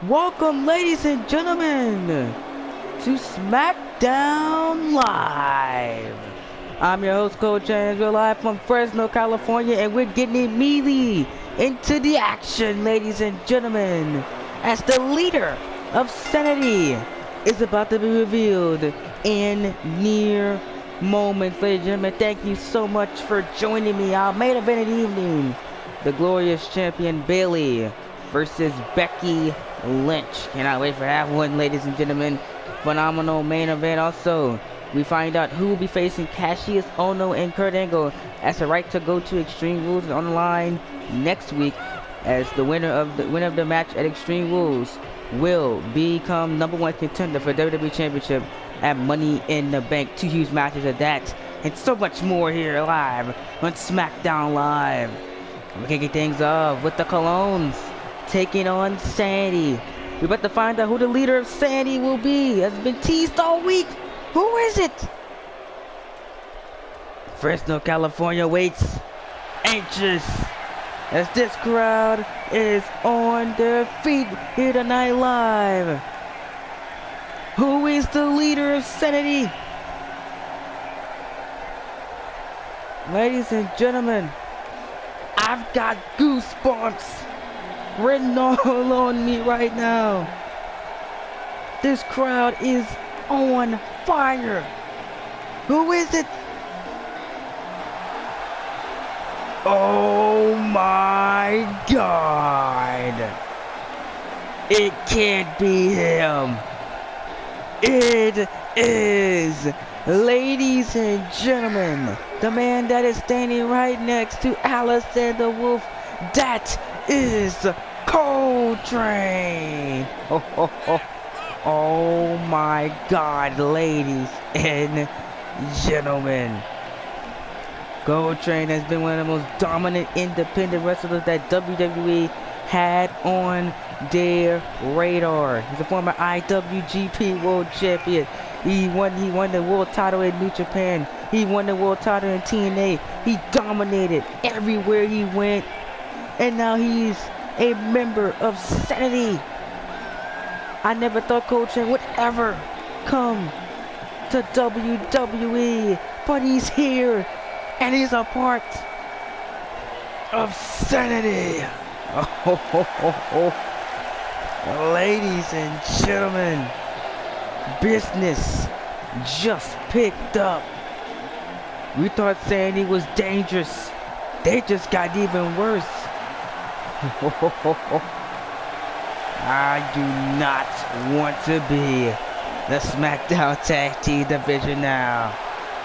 Welcome, ladies and gentlemen, to Smackdown Live. I'm your host, Coach James. We're live from Fresno, California, and we're getting immediately into the action, ladies and gentlemen, as the leader of Sanity is about to be revealed in near moments. Ladies and gentlemen, thank you so much for joining me. Our main event of the evening, the glorious champion Bayley versus Becky Lynch. Cannot wait for that one, ladies and gentlemen. Phenomenal main event. Also, we find out who will be facing Cassius Ohno and Kurt Angle as the right to go to Extreme Rules on the line next week, as the winner of the match at Extreme Rules will become #1 contender for WWE Championship at Money in the Bank. 2 huge matches of that and so much more here live on Smackdown Live. We're gonna get things off with the Colognes taking on Sanity. We're about to find out who the leader of Sanity will be. Has been teased all week. Who is it? Fresno, California waits, anxious, as this crowd is on their feet here tonight live. Who is the leader of Sanity? Ladies and gentlemen, I've got goosebumps written all on me right now. This crowd is on fire. Who is it? Oh my God. It can't be him. It is, ladies and gentlemen, the man that is standing right next to Alexander Wolf. That is Coltrane. Oh my God, ladies and gentlemen. Coltrane has been one of the most dominant independent wrestlers that WWE had on their radar. He's a former IWGP World Champion. He won the world title in New Japan. He won the world title in TNA. He dominated everywhere he went. And now he's a member of Sanity. I never thought Coltrane would ever come to WWE, but he's here, and he's a part of Sanity. Ladies and gentlemen, business just picked up. We thought Sanity was dangerous. They just got even worse. I do not want to be the SmackDown Tag Team Division now.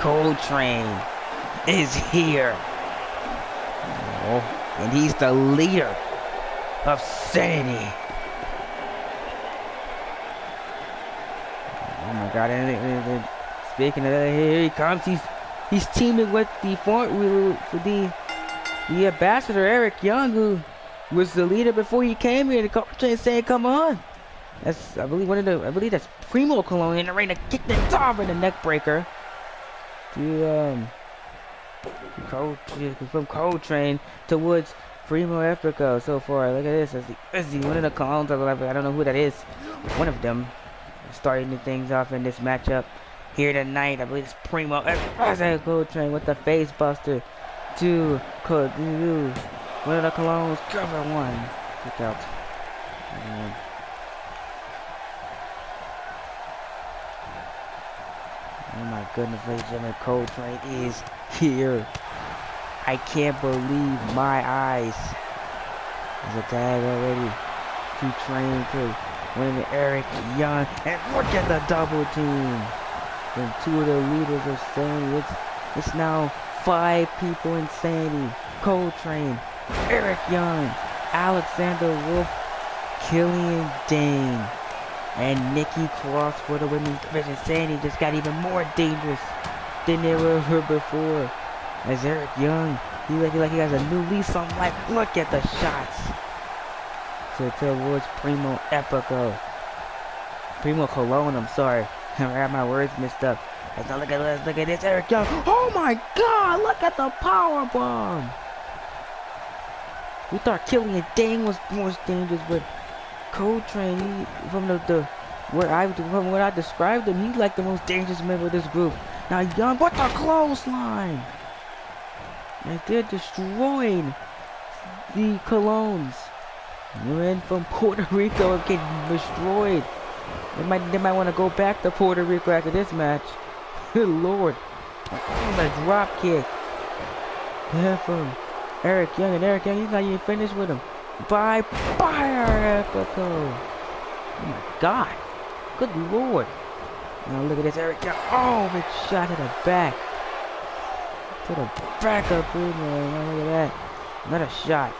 Coltrane is here. And he's the leader of Sanity. Oh my God. And speaking of that, here he comes. He's teaming with the ambassador, Eric Young, who was the leader before he came here. The Coltrane saying, "Come on." That's, I believe that's Primo Colón in the ring to kick the top in the neck breaker. From Coltrane towards Primo Epico so far. Look at this. As the one of the Colognes, I don't know who that is. One of them starting the things off in this matchup here tonight. I believe it's Primo Coltrane with the face buster to one of the Colognes, cover one. Kick out. Oh my goodness, ladies and gentlemen, Coltrane is here. I can't believe my eyes. There's a tag already. To train to win Eric Young. And look at the double team. And 2 of the leaders of Sanity. It's now 5 people in Sanity. Coltrane, Eric Young, Alexander Wolf, Killian Dane, and Nikki Cross for the women's division. Sanity just got even more dangerous than they were before. As Eric Young, he like he has a new lease on life. Look at the shots towards Primo Epico. Primo Colón, I'm sorry. I got my words mixed up. Let's look at this, Eric Young. Oh my God, look at the power bomb. We thought Killian Dane was most dangerous, but Coltrane, from from what I described him, he's like the most dangerous member of this group. Now Young, what the clothesline! And they're destroying the Colognes. Men from Puerto Rico are getting destroyed. They might want to go back to Puerto Rico after this match. Good lord. A drop kick. Yeah, from Eric Young, and Eric Young, he's not even finished with him. By fire, Epico. Oh my god. Good lord. Now look at this, Eric Young. Oh, big shot to the back. To the back of Primo. Now look at that. Another shot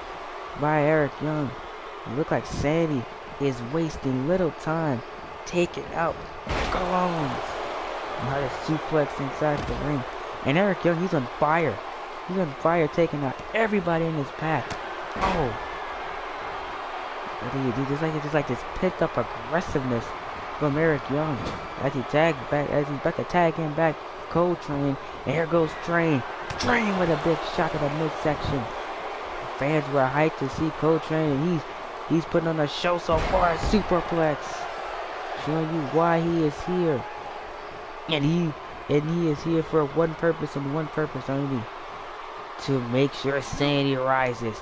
by Eric Young. It looked like Sandy is wasting little time taking out Colognes. Another suplex inside the ring. And Eric Young, he's on fire. He's on fire, taking out everybody in his path. Oh. What do you do? Just like this pent up aggressiveness from Eric Young as he tagged back, as he's about to tag him back. Coltrane, and here goes Train. Train with a big shot to the midsection. Fans were hyped to see Coltrane, and he's putting on a show so far. A superplex, showing you why he is here, and he is here for one purpose and one purpose only: to make sure Sandy rises.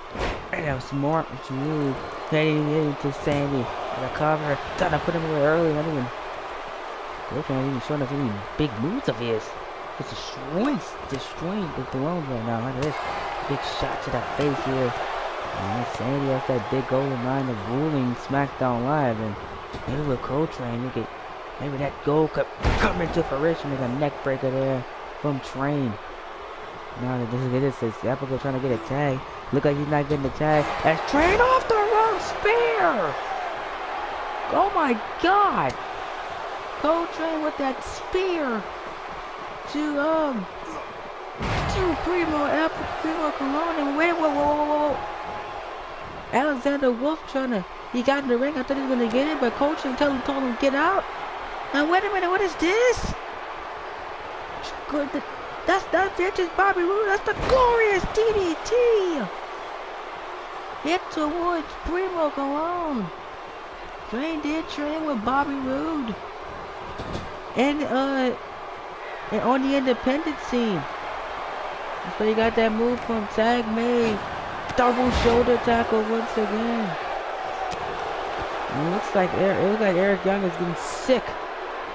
And a smart move, heading into Sandy. The cover, trying to put him away early. Not even even showing us any big moves of his. Just destroying the Colognes right now. Look at this big shot to the face here. And Sandy has that big goal in mind of ruling SmackDown Live, and maybe with Coltrane, maybe that goal could come into fruition. There's a neck breaker there from Train. Now look at this, it's Epico trying to get a tag. Look like he's not getting the tag. As Train off the rope spear. Oh my god. Coltrane with that spear to Primo Colognes, and wait, whoa. Alexander Wolf he got in the ring. I thought he was gonna get it, but Coltrane told him get out. Now wait a minute, what is this? Good, that's just Bobby Roode. That's the glorious DDT. Hit towards Primo Colognes. Train did train with Bobby Roode. And on the independent scene. So you got that move from Tag made. Double shoulder tackle once again. And it looks like Eric Young is getting sick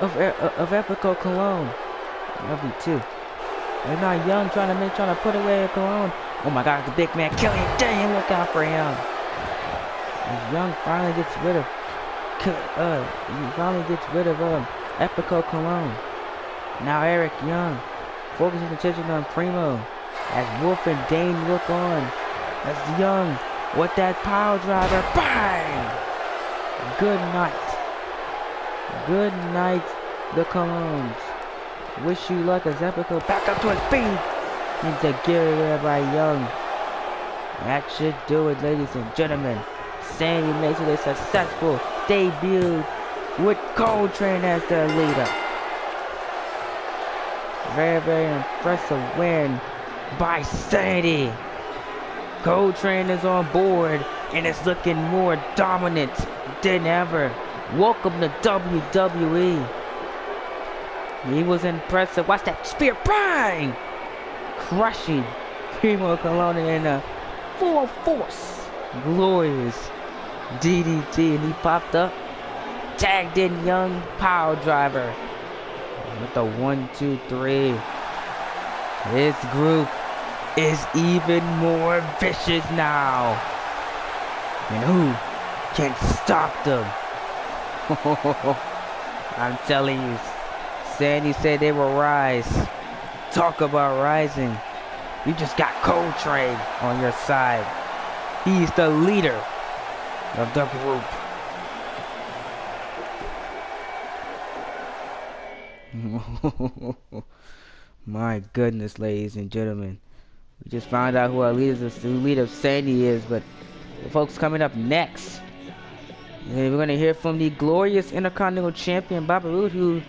of Epico Colognes. LV2. And now Young trying to put away a Colognes. Oh my god, the big man killing him. Dang, look out for him. As Young finally gets rid of Epico Colognes. Now Eric Young focuses attention on Primo as Wolf and Dane look on. As Young with that power driver. Bang! Good night, the Colognes. Wish you luck as Epico back up to his feet. Into gear there by Young. That should do it, ladies and gentlemen. Sandy makes it a successful debut with Coltrane as their leader. Very, very impressive win by Sandy. Coltrane is on board and it's looking more dominant than ever. Welcome to WWE. He was impressive. Watch that spear, bang! Crushing Primo Colognes in a full force, glorious DDT, and he popped up, tagged in Young, power driver with the 1, 2, 3. This group is even more vicious now, and who can stop them? I'm telling you, Sandy said they will rise. Talk about rising. You just got Coltrane on your side. He's the leader of the group. My goodness, ladies and gentlemen. We just found out who our leader Sandy is, but the folks coming up next. And we're going to hear from the glorious Intercontinental Champion Bobby Roode, who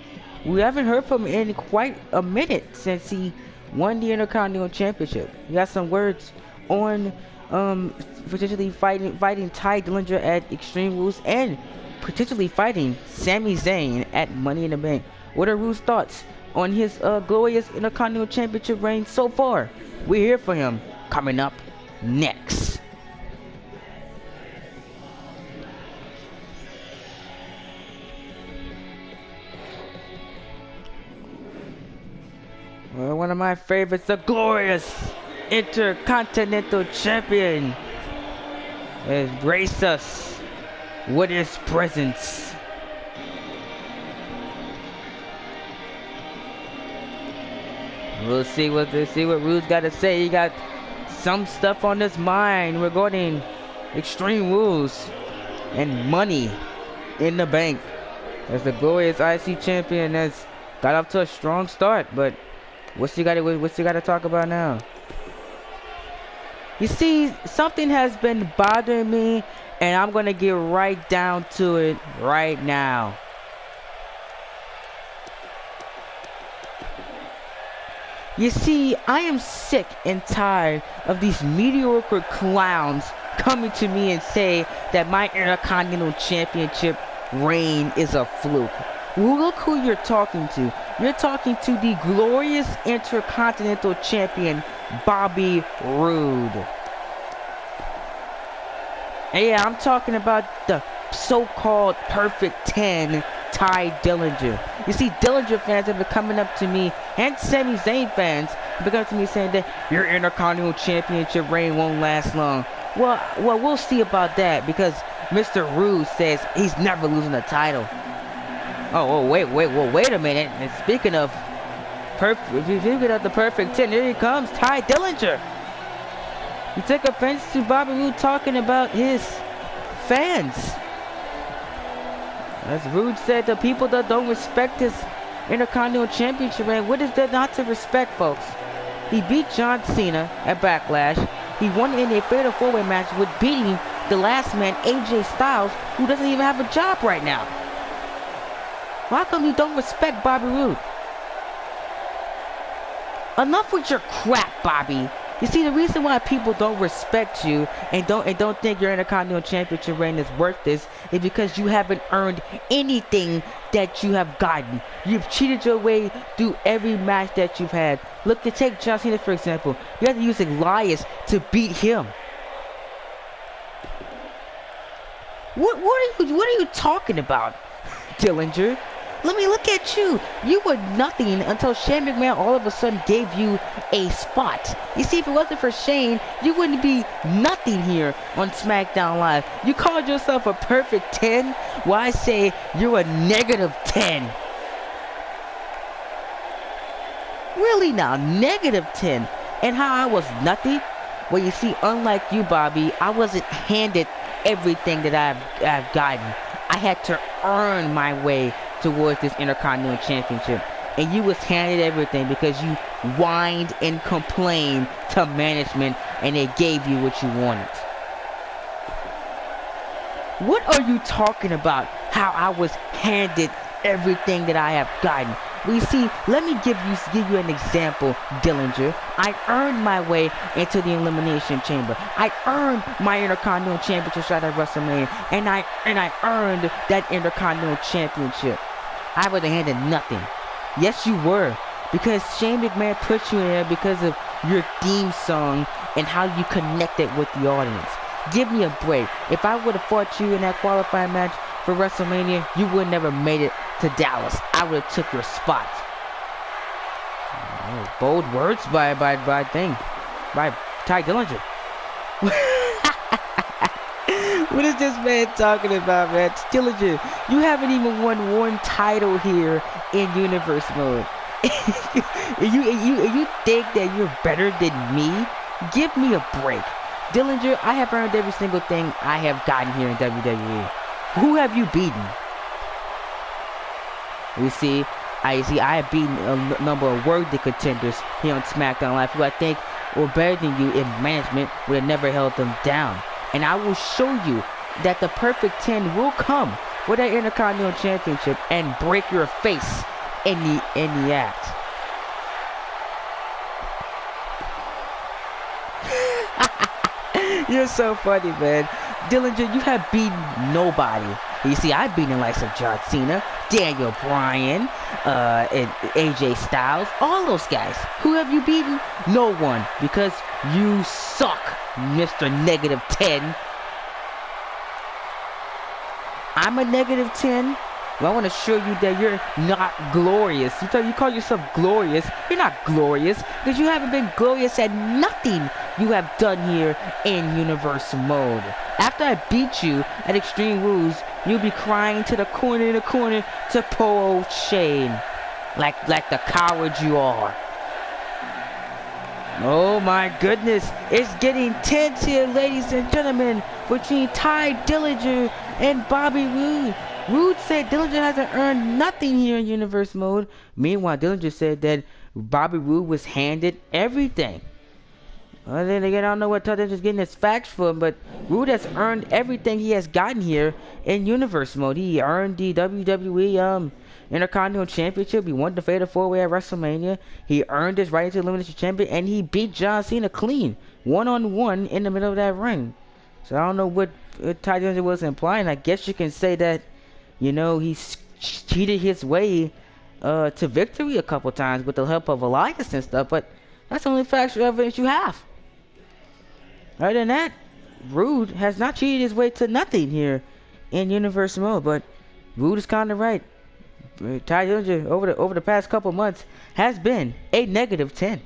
we haven't heard from in quite a minute since he won the Intercontinental Championship. We got some words on potentially fighting Ty Dillinger at Extreme Rules and potentially fighting Sami Zayn at Money in the Bank. What are Rude's thoughts on his glorious Intercontinental Championship reign so far? We're here for him coming up next. Well, one of my favorites, the glorious Intercontinental Champion, has graced us with his presence. We'll see what Rude's got to say. He got some stuff on his mind regarding Extreme Rules and Money in the Bank. As the glorious IC champion has got off to a strong start, but what's he got to talk about now? You see, something has been bothering me, and I'm gonna get right down to it right now. You see, I am sick and tired of these mediocre clowns coming to me and say that my Intercontinental Championship reign is a fluke. Well, look who you're talking to. You're talking to the glorious Intercontinental Champion, Bobby Roode. And yeah, I'm talking about the so-called Perfect 10, Ty Dillinger. You see, Dillinger fans have been coming up to me, and Sami Zayn fans have been coming to me saying that your Intercontinental Championship reign won't last long. Well, we'll see about that, because Mr. Roode says he's never losing a title. Wait a minute. And speaking of the Perfect 10, here he comes, Ty Dillinger. He took offense to Bobby Roode talking about his fans. As Roode said, the people that don't respect his Intercontinental Championship reign, what is there not to respect, folks? He beat John Cena at Backlash. He won in a fatal 4-way match with beating the last man, AJ Styles, who doesn't even have a job right now. Why come you don't respect Bobby Roode? Enough with your crap, Bobby. You see, the reason why people don't respect you and don't think your Intercontinental Championship reign is worth this is because you haven't earned anything that you have gotten. You've cheated your way through every match that you've had. Look, to take John Cena for example, you have to use Elias to beat him. What are you talking about, Dillinger? Let me look at you. You were nothing until Shane McMahon all of a sudden gave you a spot. You see, if it wasn't for Shane, you wouldn't be nothing here on Smackdown Live. You called yourself a perfect 10? Well, I say you're a negative 10. Really now, negative 10. And how I was nothing? Well, you see, unlike you, Bobby, I wasn't handed everything that I've gotten. I had to earn my way towards this Intercontinental Championship, and you was handed everything because you whined and complained to management, and they gave you what you wanted. What are you talking about? How I was handed everything that I have gotten? Well, you see, let me give you an example, Dillinger. I earned my way into the Elimination Chamber. I earned my Intercontinental Championship shot at WrestleMania, and I earned that Intercontinental Championship. I wasn't handed nothing. Yes, you were, because Shane McMahon put you in there because of your theme song and how you connected with the audience. Give me a break. If I would have fought you in that qualifying match for WrestleMania, you would never made it to Dallas. I would have took your spot. Oh, bold words by Ty Dillinger. What is this man talking about, man? Dillinger, you haven't even won one title here in Universe mode. you think that you're better than me? Give me a break. Dillinger, I have earned every single thing I have gotten here in WWE. Who have you beaten? You see, I have beaten a number of worthy contenders here on Smackdown Live who I think were better than you in management, would have never held them down. And I will show you that the Perfect 10 will come with that Intercontinental Championship and break your face in the act. You're so funny, man. Dillinger, you have beaten nobody. You see, I've beaten the likes of John Cena, Daniel Bryan, and AJ Styles, all those guys. Who have you beaten? No one, because you suck, Mr. Negative 10. I'm a negative 10. Well, I want to show you that you're not glorious. You call yourself glorious. You're not glorious because you haven't been glorious at nothing you have done here in Universal Mode. After I beat you at Extreme Rules, you'll be crying to the corner to poor old Shane. Like the coward you are. Oh my goodness. It's getting tense here, ladies and gentlemen, between Ty Dillinger and Bobby Roode. Roode said Dillinger hasn't earned nothing here in Universe Mode. Meanwhile, Dillinger said that Bobby Roode was handed everything. Well, then again, I don't know what Dillinger's getting his facts from, but Roode has earned everything he has gotten here in Universe Mode. He earned the WWE Intercontinental Championship. He won the Fatal 4-Way at WrestleMania. He earned his right to Elimination Champion, and he beat John Cena clean, one-on-one in the middle of that ring. So I don't know what Ty Dillinger was implying. I guess you can say that, you know, he cheated his way to victory a couple times with the help of Elias and stuff, but that's the only factual evidence you have. Other than that, Roode has not cheated his way to nothing here in Universe Mode, but Roode is kind of right. Ty Dillinger over the past couple months has been a negative 10.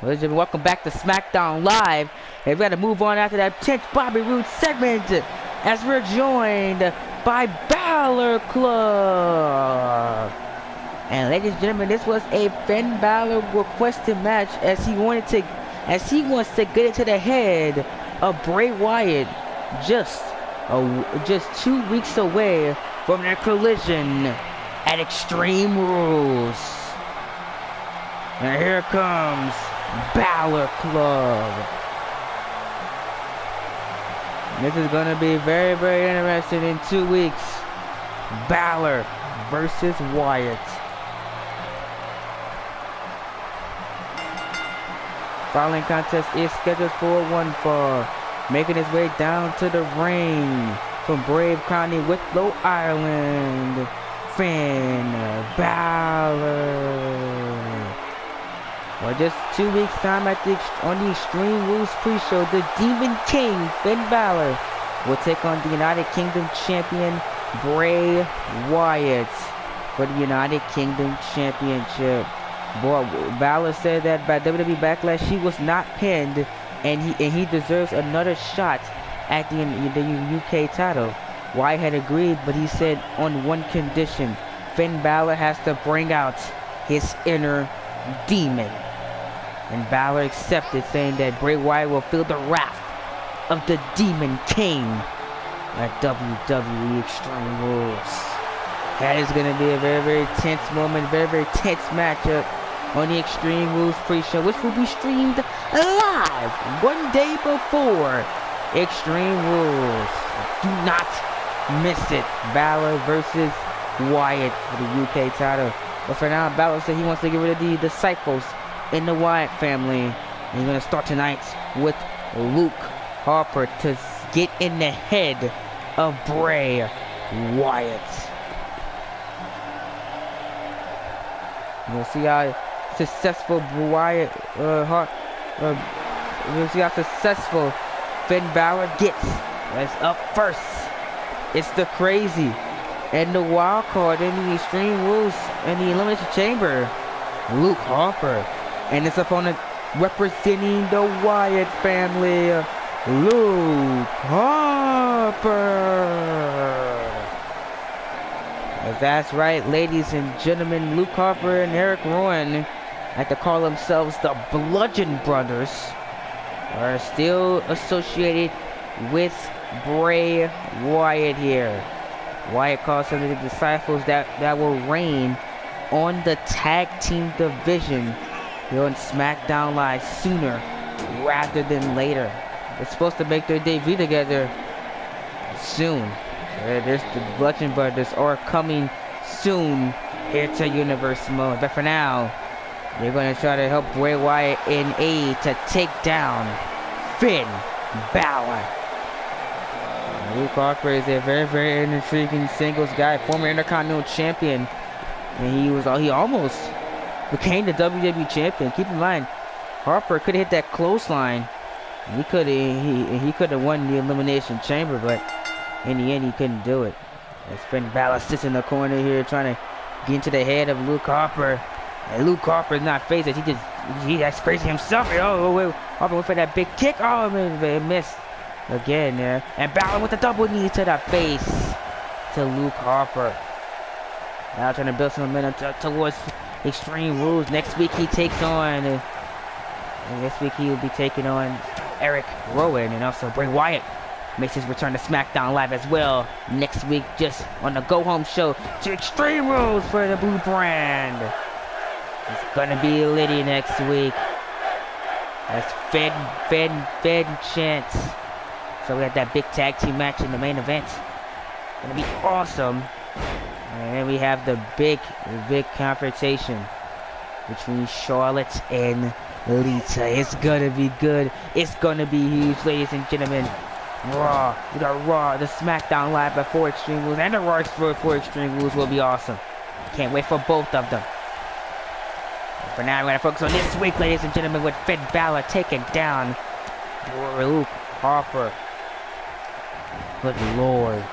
Ladies and welcome back to Smackdown Live. And we got to move on after that tense Bobby Roode segment as we're joined by Balor Club. And ladies and gentlemen, this was a Finn Balor requested match as he wants to get into the head of Bray Wyatt just 2 weeks away from their collision at Extreme Rules. And here comes Balor Club. This is going to be very, very interesting in 2 weeks. Balor versus Wyatt. Following contest is scheduled for one fall. Making his way down to the ring from Brave County, Wicklow, Ireland, Finn Balor. Well, just 2 weeks time on the Extreme Rules pre-show, the Demon King, Finn Balor, will take on the United Kingdom champion, Bray Wyatt, for the United Kingdom Championship. Balor said that by WWE Backlash, he was not pinned, and he deserves another shot at the UK title. Wyatt had agreed, but he said on one condition: Finn Balor has to bring out his inner demon. And Balor accepted, saying that Bray Wyatt will feel the wrath of the Demon King at WWE Extreme Rules. That is going to be a very, very tense moment, very, very tense matchup on the Extreme Rules pre-show, which will be streamed live 1 day before Extreme Rules. Do not miss it. Balor versus Wyatt for the UK title. But for now, Balor said he wants to get rid of the disciples in the Wyatt family. And he's going to start tonight with Luke Harper to get in the head of Bray Wyatt. We'll see how successful Wyatt, we'll see how successful Finn Balor gets. That's up first. It's the Crazy and the wild card in the Extreme Rules and the Elimination Chamber, Luke Harper, and his opponent representing the Wyatt family, Luke Harper. That's right, ladies and gentlemen, Luke Harper and Eric Rowan, like to call themselves the Bludgeon Brothers, are still associated with Bray Wyatt here. Wyatt calls them the disciples that will reign on the tag team division here on Smackdown Live sooner rather than later. They're supposed to make their debut together soon. There's the Bludgeon Brothers are coming soon here to Universe Mode. But for now, They're going to try to help Bray Wyatt in aid to take down Finn Balor. Luke Harper is a very, very intriguing singles guy, former Intercontinental Champion, and he almost became the WWE Champion. Keep in mind, Harper could have hit that clothesline. He could have won the Elimination Chamber, but in the end, he couldn't do it. As Finn Balor sits in the corner here, trying to get into the head of Luke Harper. And Luke Harper's not phased. That's crazy himself. Oh, wait. Harper went for that big kick. Oh, man, it missed again there. And Balor with the double knee to the face to Luke Harper. Now trying to build some momentum towards Extreme Rules. Next week he takes on, next week he will be taking on Eric Rowan, and also Bray Wyatt makes his return to Smackdown Live as well next week, just on the Go Home show to Extreme Rules for the Blue Brand. It's gonna be litty next week. That's Fed chance. So we have that big tag team match in the main event. Gonna be awesome. And then we have the big confrontation between Charlotte and Lita. It's gonna be good. It's gonna be huge, ladies and gentlemen. Raw, we got Raw, the Smackdown Live before Extreme Rules, and the Raw for Extreme Rules will be awesome. Can't wait for both of them. But for now, we're gonna focus on this week, ladies and gentlemen, with Finn Balor taking down Luke Harper. Good Lord.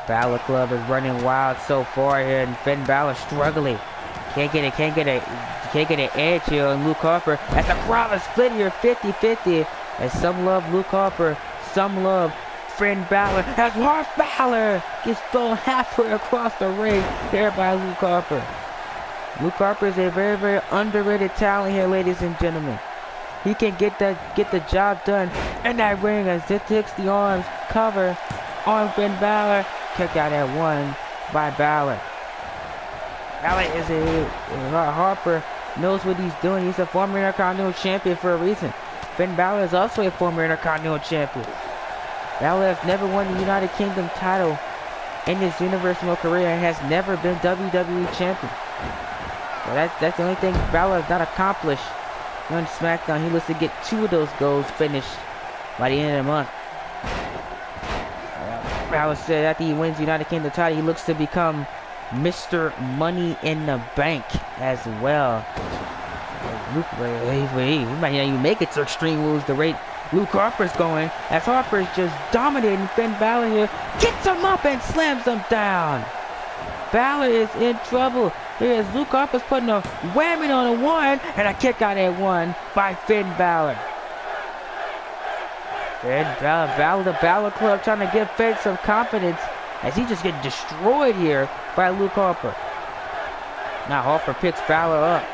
Balor Club is running wild so far here, and Finn Balor struggling. Can't get an edge here on Luke Harper. As the crowd is split here, 50-50. As some love Luke Harper, some love Finn Balor. As Balor gets thrown halfway across the ring there by Luke Harper. Luke Harper is a very, very underrated talent here, ladies and gentlemen. He can get the job done in that ring as it takes the arms cover on Finn Balor. Kick out at one by Balor. Harper knows what he's doing. He's a former Intercontinental Champion for a reason. Finn Balor is also a former Intercontinental Champion. Balor has never won the United Kingdom title in his Universal career and has never been WWE Champion. So that's the only thing Balor has not accomplished on SmackDown. He looks to get 2 of those goals finished by the end of the month. Balor said after he wins the United Kingdom title, he looks to become Mr. Money in the Bank as well. He might not even make it to Extreme Rules the rate Luke Harper's going, as Harper's just dominating Finn Balor here. Gets him up and slams him down. Balor is in trouble. Here is Luke Harper's putting a whammy on a 1 and a kick out at 1 by Finn Balor. The Balor Club trying to give Finn some confidence as he just gets destroyed here by Luke Harper. Now Harper picks Balor up.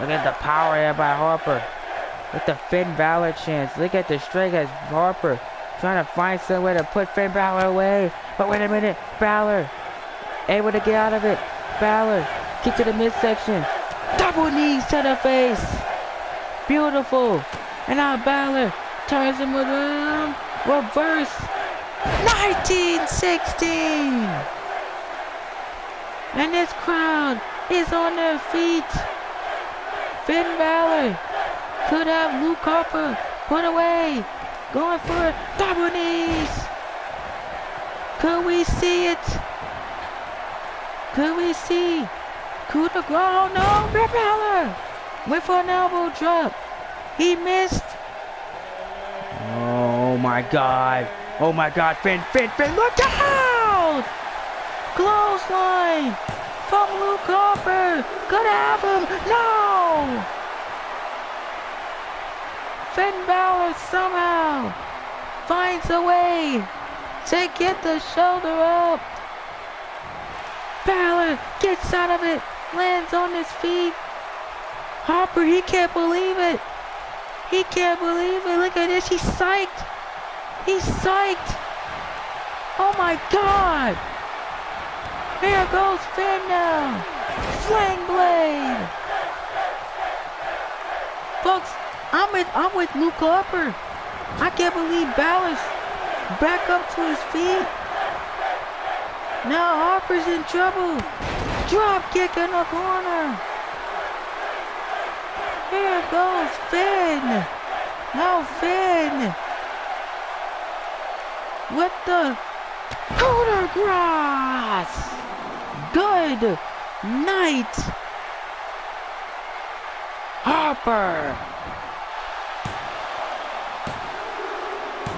Look at the power there by Harper. With the Finn Balor chance. Look at the strength as Harper trying to find somewhere to put Finn Balor away. But wait a minute, Balor able to get out of it. Balor kick to the midsection. Double knees to the face. Beautiful. And now Balor turns him around. Reverse. 1916. And this crowd is on their feet. Finn Balor could have Luke Harper put away. Going for double knees. Could we see it? Could we see? Could the ground? No, Finn Balor went for an elbow drop. He missed. Oh my God. Oh my God, Finn, look out! Clothesline from Luke Harper. Could have him. No! Finn Balor somehow finds a way to get the shoulder up. Balor gets out of it, lands on his feet. Harper, he can't believe it. He can't believe it. Look at this. He's psyched. He's psyched. Oh my God. Here goes Finn now. Sling blade. Folks, I'm with Luke Harper. I can't believe Balor's back up to his feet. Now Harper's in trouble. Drop kick in the corner. Here goes Finn. Now Finn. With the corner cross. Good night. Harper.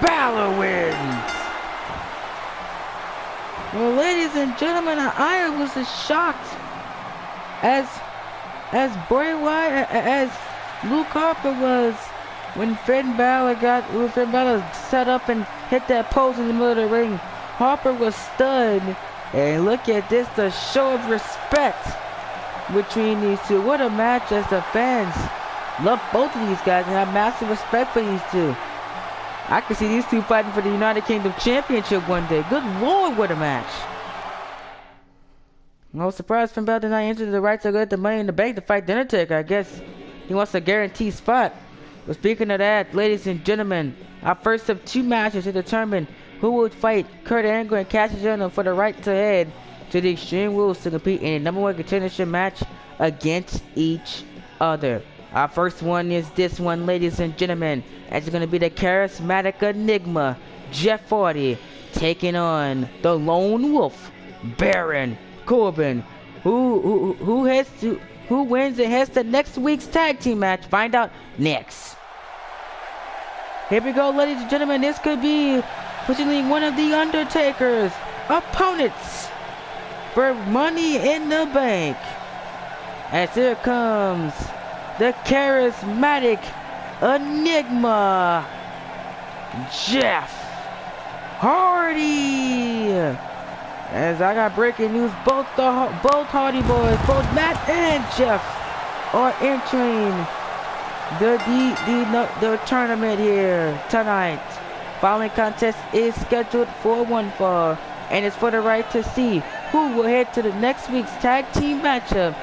Balor wins. Well, ladies and gentlemen, I was shocked as Bray Wyatt, as Luke Harper was when Finn Balor set up and hit that pose in the middle of the ring. Harper was stunned, and look at this, the show of respect between these two. What a match! As the fans love both of these guys and have massive respect for these two. I could see these two fighting for the United Kingdom Championship one day. Good Lord, what a match. No surprise Finn Balor did not enter the right to get the Money in the Bank to fight The Undertaker. I guess he wants a guaranteed spot. But speaking of that, ladies and gentlemen, our first of two matches to determine who will fight Kurt Angle and Cassius Ohno for the right to head to the Extreme Rules to compete in a #1 contendership match against each other. Our first one is this one, ladies and gentlemen. It's going to be the charismatic enigma, Jeff Hardy, taking on the Lone Wolf, Baron Corbin. Who wins and heads to next week's tag team match? Find out next. Here we go, ladies and gentlemen. This could be potentially one of the Undertaker's opponents for Money in the Bank. As here comes the charismatic enigma, Jeff Hardy. As I got breaking news, both Hardy boys, both Matt and Jeff, are entering the tournament here tonight. Following contest is scheduled for one fall, and it's for the right to see who will head to the next week's tag team matchup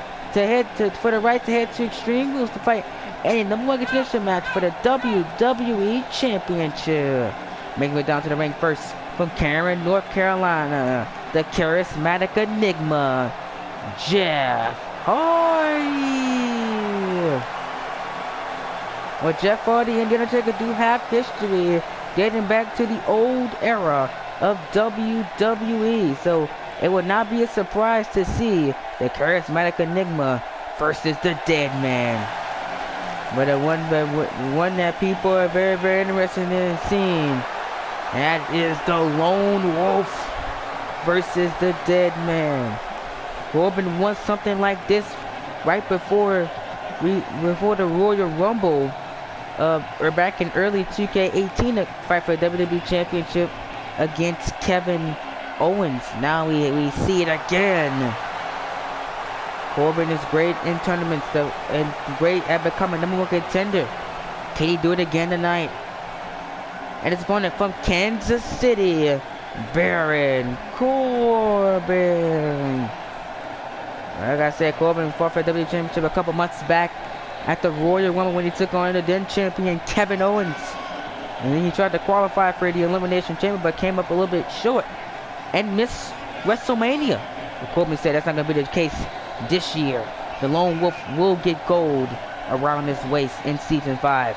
for the right to head to Extreme Rules to fight a #1 contendership match for the WWE Championship. Making it down to the ring first from Cameron, North Carolina, the charismatic enigma, Jeff Hardy. Well, Jeff Hardy and The Undertaker do have history dating back to the old era of WWE, so it would not be a surprise to see the charismatic enigma versus the dead man. But the one that people are very, very interested in seeing, that is the Lone Wolf versus the dead man. Corbin won something like this right before the Royal Rumble, or back in early 2K18 to fight for the WWE Championship against Kevin Owens. Now we see it again. Corbin is great in tournaments and great at becoming #1 contender. Can he do it again tonight? And his opponent from Kansas City, Baron Corbin. Like I said, Corbin fought for the WWE Championship a couple months back at the Royal Rumble when he took on the then champion Kevin Owens. And then he tried to qualify for the Elimination Chamber but came up a little bit short and missed WrestleMania. But Corbin said that's not going to be the case this year. The Lone Wolf will get gold around his waist in Season 5.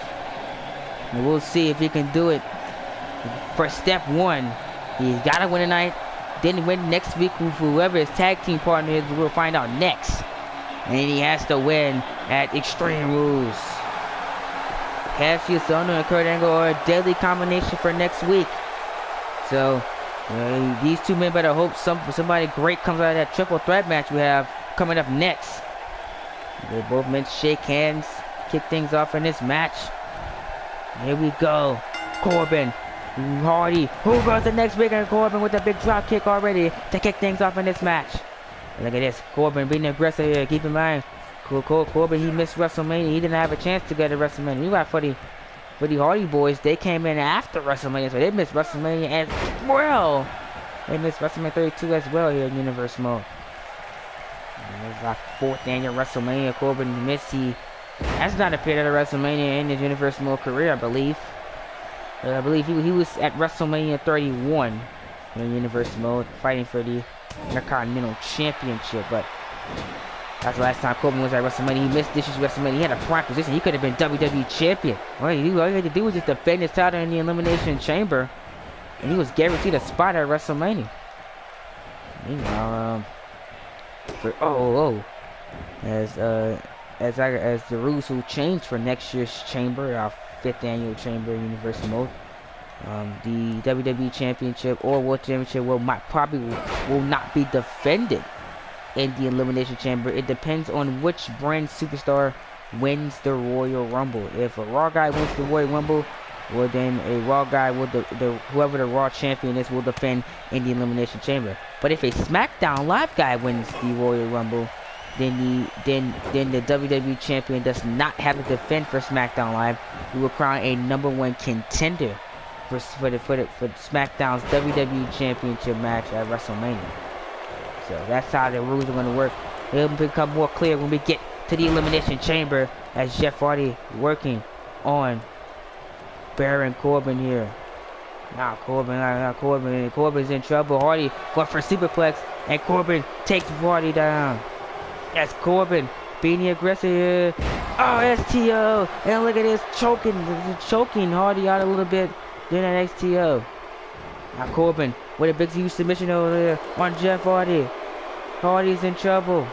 And we'll see if he can do it. For step one, he's got to win tonight, then win next week with whoever his tag team partner is. We'll find out next. And he has to win at Extreme Rules. Cassius Ohno and Kurt Angle are a deadly combination for next week. So these two men better hope somebody great comes out of that triple threat match we have coming up next. They both men shake hands, kick things off in this match. Here we go. Corbin, Hardy. Who goes the next big? And Corbin with a big drop kick already to kick things off in this match. Look at this. Corbin being aggressive here. Keep in mind, Corbin, he missed WrestleMania. He didn't have a chance to go to WrestleMania. We got for the Hardy boys. They came in after WrestleMania, so they missed WrestleMania as well. They missed WrestleMania 32 as well here in Universe Mode. This is our 4th annual WrestleMania. Corbin missed. He has not appeared at a WrestleMania in his Universe Mode career, I believe. I believe he was at WrestleMania 31 in Universe Mode, fighting for the Intercontinental Championship. But That's the last time Corbin was at WrestleMania. He missed this year's WrestleMania. He had a prime position. He could have been WWE champion. All he had to do was just defend his title in the Elimination Chamber, and he was guaranteed a spot at WrestleMania. Meanwhile, as the rules will change for next year's Chamber, our 5th annual Chamber Universal Mode, the WWE Championship or World Championship probably will not be defended in the Elimination Chamber. It depends on which brand superstar wins the Royal Rumble. If a Raw guy wins the Royal Rumble, well then a Raw guy will whoever the Raw champion is will defend in the Elimination Chamber. But if a Smackdown Live guy wins the Royal Rumble, then the WWE champion does not have to defend for SmackDown Live. He will crown a #1 contender for SmackDown's WWE Championship match at WrestleMania. So that's how the rules are going to work. It'll become more clear when we get to the Elimination Chamber, as Jeff Hardy working on Baron Corbin here. Now Corbin's in trouble. Hardy going for a superplex, and Corbin takes Hardy down. That's Corbin being aggressive here. Oh, STO, and look at this choking Hardy out a little bit during that STO. Now Corbin with a big huge submission over there on Jeff Hardy. Hardy's in trouble.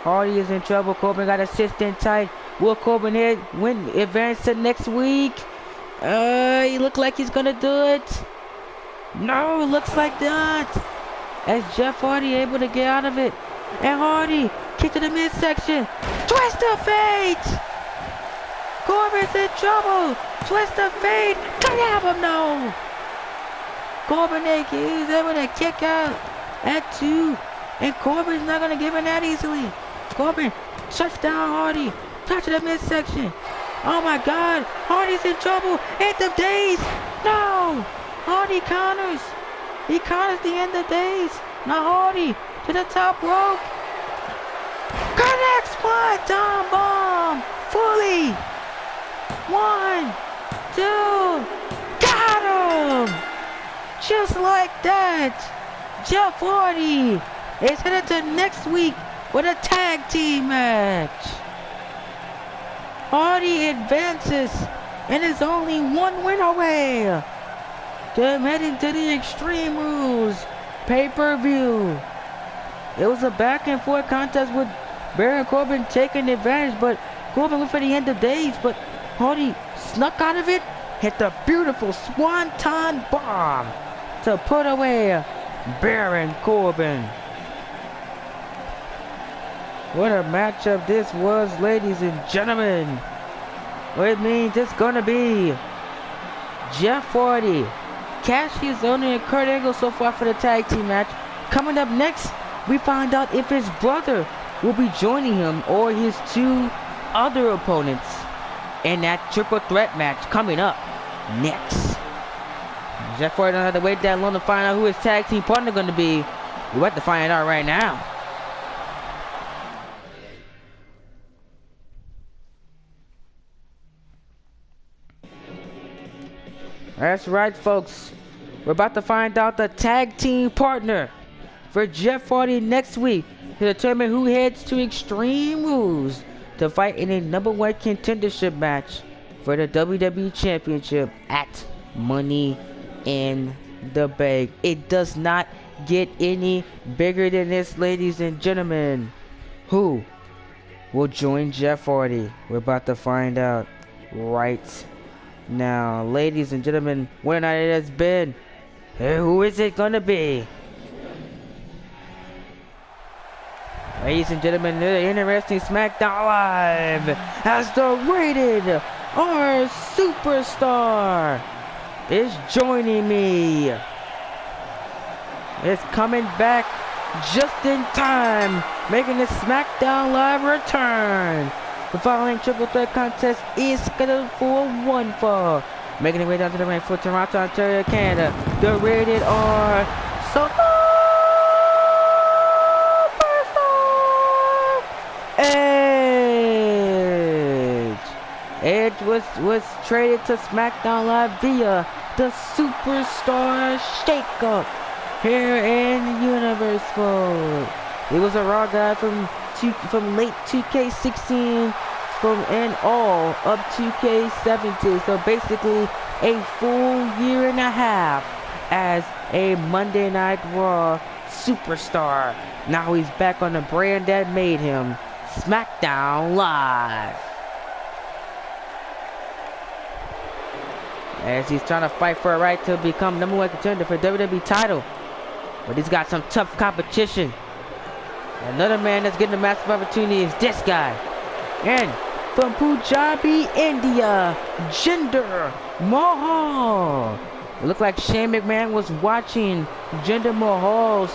Corbin got assistant tight. Will Corbin advance to next week? He look like he's gonna do it. No, looks like not. As Jeff Hardy able to get out of it. And Hardy kick to the midsection. Twist of fate. Corbin's in trouble. Twist of fate. Can't have him, no. Corbin, he's able to kick out at 2. And Corbin's not going to give in that easily. Corbin shuts down Hardy. Touch to the midsection. Oh my God. Hardy's in trouble. End of days. No. Hardy counters. He counters the end of days. Now Hardy to the top rope. Connects one. Down bomb. Fully. 1, 2. Got him. Just like that, Jeff Hardy is headed to next week with a tag team match. Hardy advances and is only 1 win away to heading to the Extreme Rules pay-per-view. It was a back and forth contest with Baron Corbin taking advantage, but Corbin went for the end of days, but Hardy snuck out of it, hit the beautiful swanton bomb to put away Baron Corbin. What a matchup this was, ladies and gentlemen. Well, it means it's gonna be Jeff Hardy, Cassius Ohno, and Kurt Angle so far for the tag team match. Coming up next, we find out if his brother will be joining him or his 2 other opponents in that triple threat match coming up next. Jeff Hardy don't have to wait that long to find out who his tag team partner going to be. We're about to find out right now. That's right, folks. We're about to find out the tag team partner for Jeff Hardy next week to determine who heads to Extreme Rules to fight in a #1 contendership match for the WWE Championship at Money in the Bank. It does not get any bigger than this, ladies and gentlemen. Who will join Jeff Hardy? We're about to find out right now. Ladies and gentlemen, what a night it has been. Who is it gonna be? Ladies and gentlemen, the interesting Smackdown Live as the Rated R Superstar is joining me. It's coming back just in time, making the Smackdown Live return. The following triple threat contest is scheduled for 1 fall. Making their way down to the ring for Toronto, Ontario, Canada, the Rated R Superstar Edge. Edge was traded to Smackdown Live via the Superstar Shakeup here in Universe Mode. He was a Raw guy from late 2K16 and all up 2K17. So basically a full year and a half as a Monday Night Raw superstar. Now he's back on the brand that made him, Smackdown Live. As he's trying to fight for a right to become #1 contender for WWE title. But he's got some tough competition. Another man that's getting a massive opportunity is this guy. And from Punjabi, India, Jinder Mahal. It looked like Shane McMahon was watching Jinder Mahal's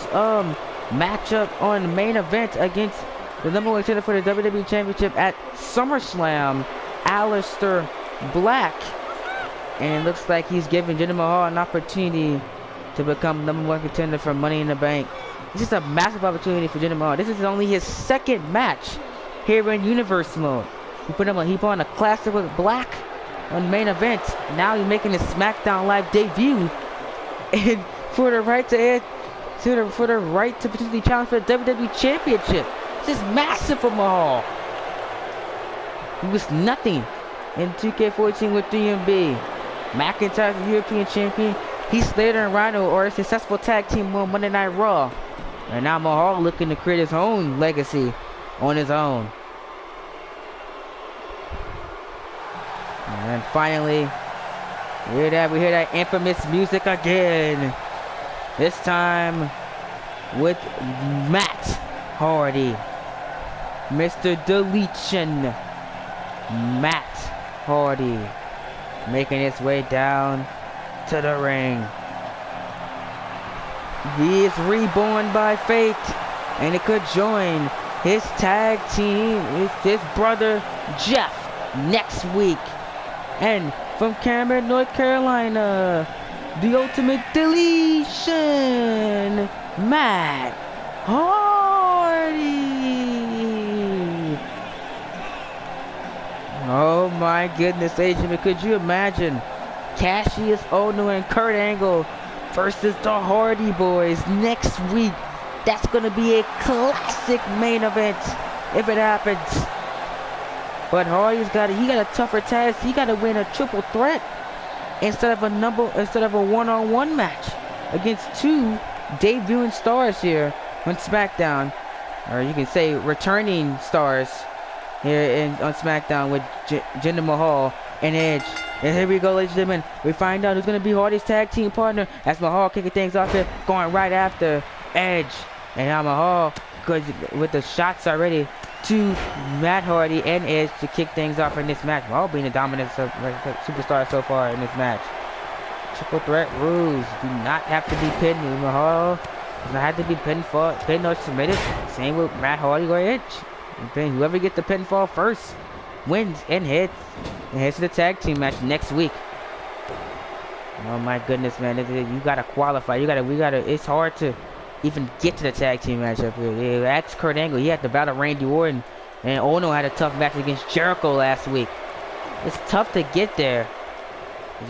matchup on the main event against the #1 contender for the WWE Championship at SummerSlam, Aleister Black. And it looks like he's giving Jinder Mahal an opportunity to become #1 contender for Money in the Bank. This is a massive opportunity for Jinder Mahal. This is only his second match here in Universe mode. He put on a classic with Black on main event. Now he's making his SmackDown Live debut, and for the right to potentially challenge for the WWE Championship. This is massive for Mahal. He was nothing in 2K14 with 3MB. McIntyre's the European champion. Heath Slater and Rhino are a successful tag team on Monday Night Raw. And now Mahal looking to create his own legacy on his own. And finally, we hear that infamous music again. This time with Matt Hardy. Mr. Deletion. Matt Hardy making his way down to the ring. He is reborn by fate, and it could join his tag team with his brother Jeff next week. And from Cameron, North Carolina, the ultimate deletion, Matt Hardy. Oh my goodness, Adrian, could you imagine Cassius Ohno and Kurt Angle versus the Hardy Boys next week? That's gonna be a classic main event if it happens. But Hardy's got a tougher task. He got to win a triple threat instead of a one-on-one match against two debuting stars here on SmackDown, or you can say returning stars here on SmackDown with Jinder Mahal and Edge. And here we go, ladies and gentlemen. We find out who's going to be Hardy's tag team partner as Mahal kicking things off here, going right after Edge. And now Mahal with the shots already to Matt Hardy and Edge to kick things off in this match. Mahal being the dominant superstar so far in this match. Triple threat rules do not have to be pinned. Mahal does not have to be pinned or submitted. Same with Matt Hardy or Edge. And whoever gets the pinfall first wins and heads to the tag team match next week. Oh my goodness, man! You gotta qualify. It's hard to even get to the tag team match up here. Ask Kurt Angle. He had to battle Randy Orton, and Ono had a tough match against Jericho last week. It's tough to get there.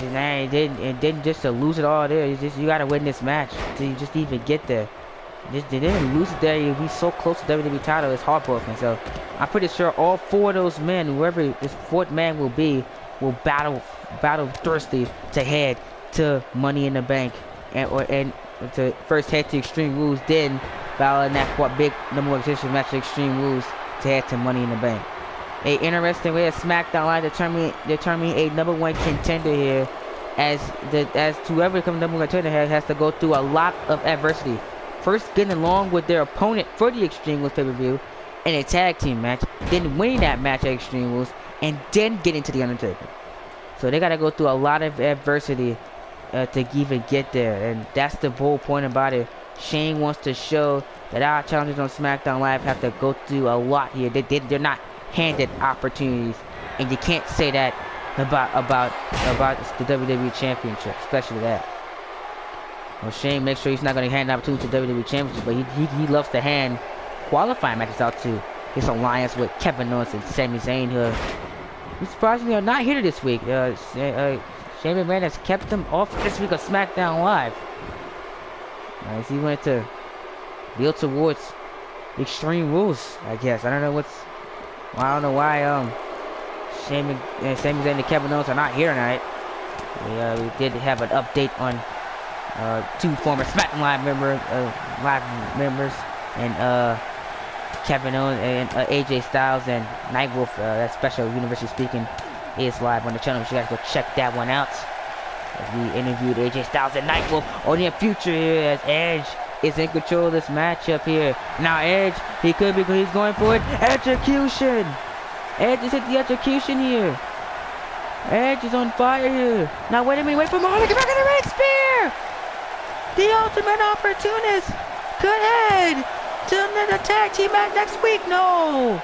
And then just to lose it all there. You gotta win this match to just even get there. They didn't lose it there. You'll be so close to WWE title. It's heartbroken. So I'm pretty sure all four of those men, whoever this fourth man will be, will battle thirsty to head to Money in the Bank and to first head to Extreme Rules, then battle in that big #1 contender match to Extreme Rules to head to Money in the Bank. A interesting way of SmackDown Live determining a #1 contender here, as whoever becomes #1 contender has to go through a lot of adversity. First getting along with their opponent for the Extreme Rules pay-per-view in a tag team match, then winning that match at Extreme Rules, and then getting to The Undertaker. So they gotta go through a lot of adversity to even get there, and that's the whole point about it. Shane wants to show that our challengers on SmackDown Live have to go through a lot here. They're not handed opportunities, and you can't say that about the WWE Championship, especially that. Well, Shane makes sure he's not going to hand an opportunity to the WWE Championship, but he loves to hand qualifying matches out to his alliance with Kevin Owens and Sami Zayn, who surprisingly are not here this week. Shane McMahon has kept them off this week of SmackDown Live, as he wanted to build towards Extreme Rules, I guess. I don't know why Sami Zayn and Kevin Owens are not here tonight. We did have an update on two former Smackdown Live members, and Kevin Owens and AJ Styles and Nightwolf. That special University Speaking is live on the channel. You guys go check that one out. As we interviewed AJ Styles and Nightwolf on the future here, as Edge is in control of this matchup here. Now Edge, he's going for it. Execution. Edge is hit the execution here. Edge is on fire here. Now wait a minute, wait for Mahal to get back in the ring. Spear. The ultimate opportunist could head to the tag team match next week. No.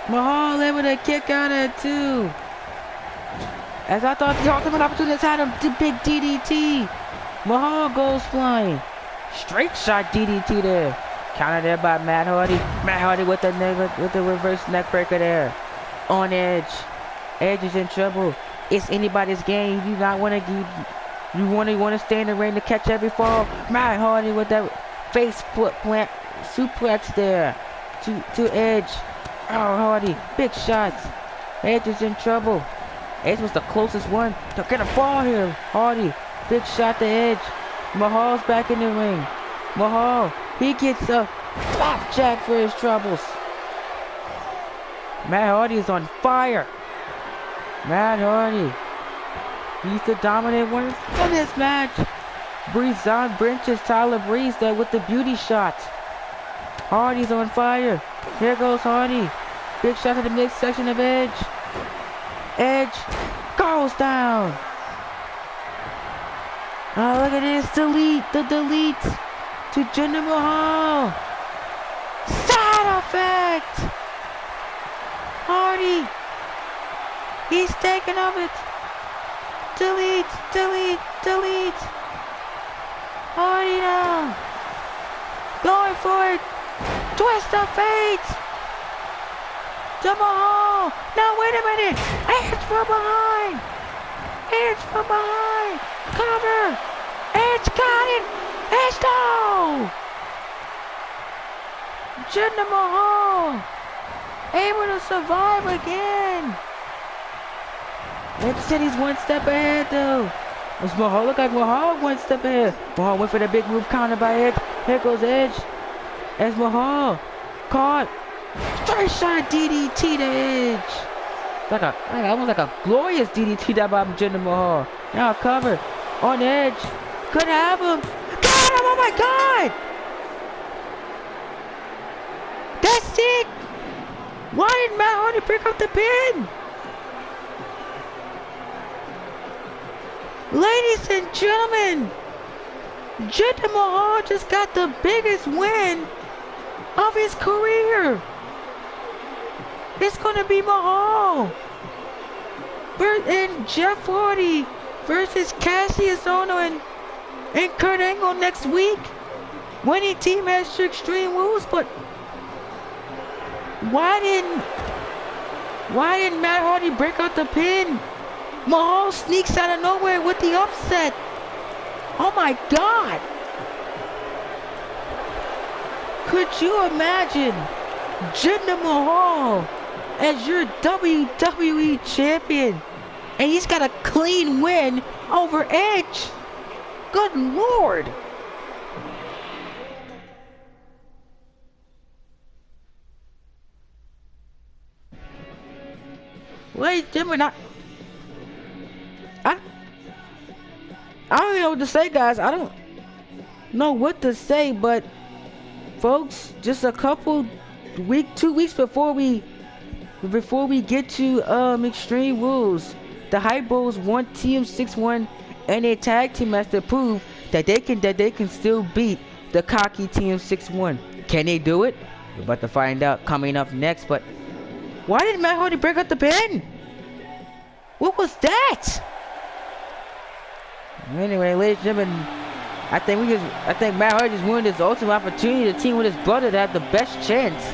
Mahal able to kick out at 2. As I thought the ultimate opportunist had him to big DDT. Mahal goes flying. Straight shot DDT there. Countered there by Matt Hardy. Matt Hardy with the reverse neck breaker there. On Edge. Edge is in trouble. It's anybody's game. You not want to stay in the ring to catch every fall. Matt Hardy with that face foot plant suplex there to Edge. Oh, Hardy, big shots. Edge is in trouble. Edge was the closest one to get a fall here. Hardy, big shot to Edge. Mahal's back in the ring. Mahal, he gets a flapjack for his troubles. Matt Hardy is on fire. Matt Hardy, he's the dominant one in this match. Breezon Brinches Tyler Breeze there with the beauty shot. Hardy's on fire. Here goes Hardy. Big shot to the midsection of Edge. Edge goes down. Oh, look at this. Delete to Jinder Mahal. Side effect. Hardy. He's taking of it. Delete. Hardy now. Going for it. Twist of fate. To Mahal. Now wait a minute. Edge from behind. Cover. Edge got it. Edge no. Jinder Mahal able to survive again. Edge said he's one step ahead though. It's Mahal, look like Mahal one step ahead. Mahal went for the big move counter by Edge. Here goes Edge. As Mahal caught. Straight shot DDT to Edge. Almost like a glorious DDT that by Jinder Mahal. Now covered on Edge. Could have him. Got him! Oh my God! That's it! Why did Matt Hardy pick up the pin? Ladies and gentlemen, Jinder Mahal just got the biggest win of his career. It's gonna be Mahal and Jeff Hardy versus Cassius Ohno and Kurt Angle next week. Winning team has to Extreme Rules, but why didn't Matt Hardy break out the pin? Mahal sneaks out of nowhere with the upset. Oh my God! Could you imagine Jinder Mahal as your WWE champion, and he's got a clean win over Edge? Good Lord! Ladies and gentlemen, I don't even know what to say, guys. I don't know what to say, but folks, just a couple 2 weeks before we get to Extreme Rules, the Hype Bros want TM61 and a tag team match to prove that they can still beat the cocky TM61. Can they do it? We're about to find out coming up next. But why did Matt Hardy break up the pin? What was that? Anyway, ladies and gentlemen, I think Matt Hardy just won his ultimate opportunity to team with his brother to have the best chance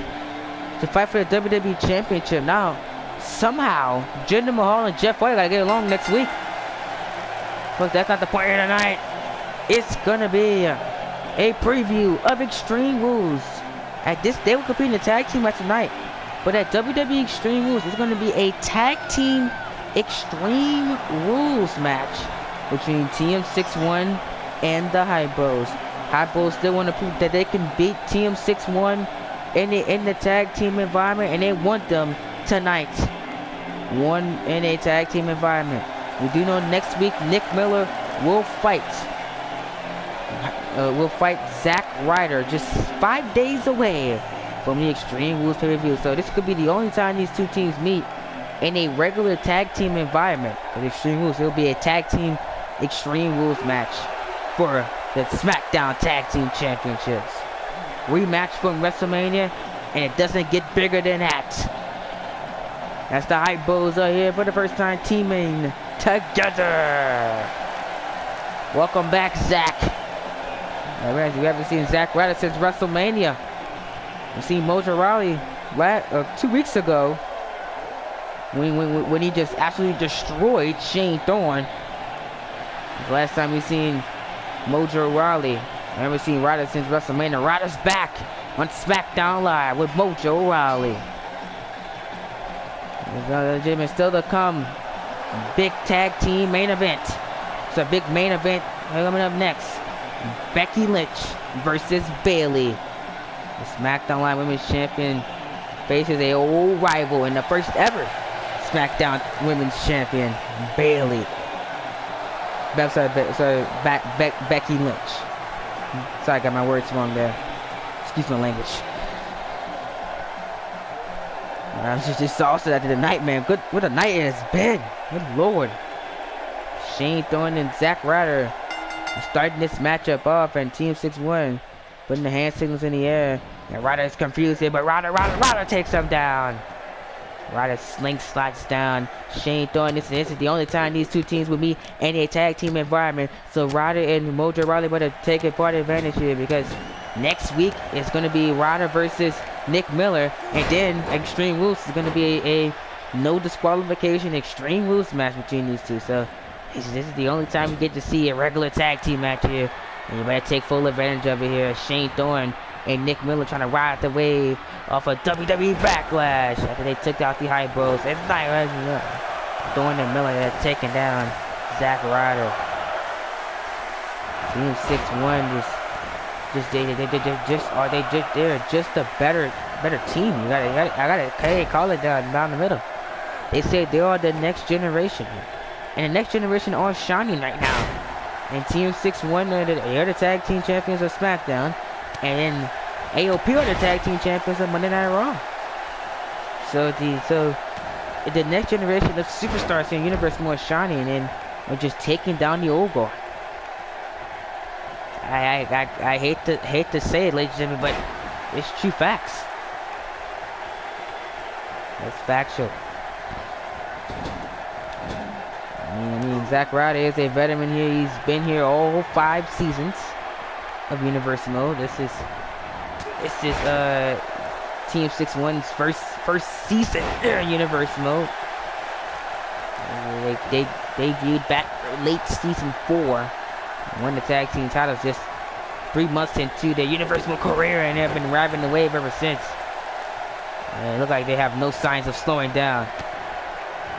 to fight for the WWE Championship. Now, somehow, Jinder Mahal and Jeff Hardy gotta get along next week. But that's not the point here tonight. It's gonna be a preview of Extreme Rules They will compete in the tag team match tonight. But at WWE Extreme Rules, it's going to be a tag team Extreme Rules match between TM61 and the Hype Bros. Hype Bros still want to prove that they can beat TM61 in the tag team environment, and they want them tonight. One in a tag team environment. We do know next week Nick Miller will fight. Zack Ryder just 5 days away from the Extreme Rules pay-per-view. So this could be the only time these two teams meet in a regular tag team environment for the Extreme Rules. It'll be a tag team Extreme Rules match for the Smackdown Tag Team Championships. Rematch from WrestleMania, and it doesn't get bigger than that. That's the Hype Bros are here for the first time teaming together. Welcome back, Zack. We haven't seen Zack Ryder since WrestleMania. We've seen Mojo Rawley 2 weeks ago when he just absolutely destroyed Shane Thorne. The last time we've seen Mojo Rawley. I haven't seen Ryder since WrestleMania. Ryder's back on Smackdown Live with Mojo Rawley. There's still to come. Big tag team main event. It's a big main event coming up next. Becky Lynch versus Bayley. The Smackdown Live Women's Champion faces a old rival and the first ever Smackdown Women's Champion, Bayley. Becky Lynch. Sorry, I got my words wrong there. Excuse my language. I was just exhausted after the night, man. What a night it has been. Good lord. Shane Thorne and Zack Ryder starting this matchup off, and Team 6-1 putting the hand signals in the air. And Ryder is confused here, but Ryder takes him down. Ryder slingshots down Shane Thorne. This is the only time these two teams will meet in a tag team environment. So Ryder and Mojo Rawley better take a part advantage here, because next week it's going to be Ryder versus Nick Miller, and then Extreme Rules is going to be a no disqualification Extreme Rules match between these two. So this is the only time you get to see a regular tag team match here, and you better take full advantage of it here. Shane Thorne and Nick Miller trying to ride the wave off a WWE Backlash after they took out the Hype Bros. It's not rising up. Thorne and Miller are taking down Zack Ryder. Team 6-1 they're just a better team. I gotta call it down the middle. They say they are the next generation, and the next generation are shining right now. And Team 6-1 are the tag team champions of SmackDown, and then AOP are the tag team champions of Monday Night Raw. So the next generation of superstars in the universe more shining and are just taking down the old guard. I hate to say it, ladies and gentlemen, but it's true facts. It's factual. I mean, Zack Ryder is a veteran here. He's been here all 5 seasons of Universe Mode. This is Team 6-1's first season in Universe Mode. They debuted back late season 4. Won the tag team titles just 3 months into their Universal career, and they've been riding the wave ever since. It looks like they have no signs of slowing down.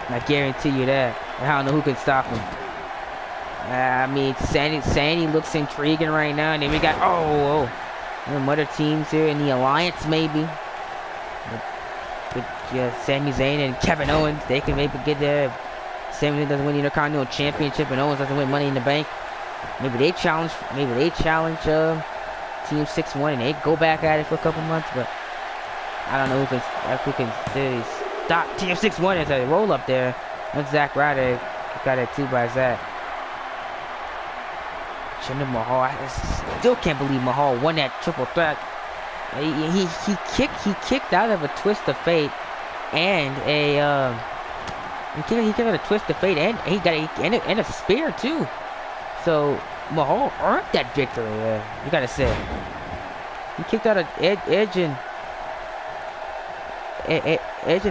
I guarantee you that. I don't know who can stop them. I mean, Sanity looks intriguing right now, and then we got some other teams here in the Alliance, maybe. With Sami Zayn and Kevin Owens, they can maybe get there. Sami Zayn doesn't win the Intercontinental Championship, and Owens doesn't win Money in the Bank. Maybe they challenge Team 6-1 and they go back at it for a couple months, but I don't know who can really stop Team 6-1 as a roll up there. Once Zack Ryder got it too by Zack. Jinder Mahal, I still can't believe Mahal won that triple threat. He kicked out of a twist of fate and he got a twist of fate, and he got a spear too. So Mahal earned that victory. You gotta say, he kicked out of Edge and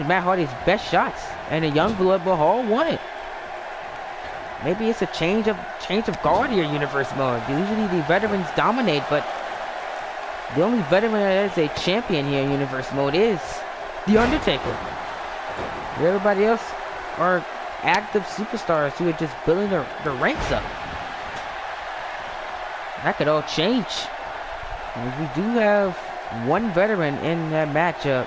Matt Hardy's best shots, and the young blood Mahal won it. Maybe it's a change of guard here, Universe Mode. Usually the veterans dominate, but The only veteran that is a champion here in Universe Mode is The Undertaker. Everybody else are active superstars who are just building their ranks up. That could all change. And we do have one veteran in that matchup.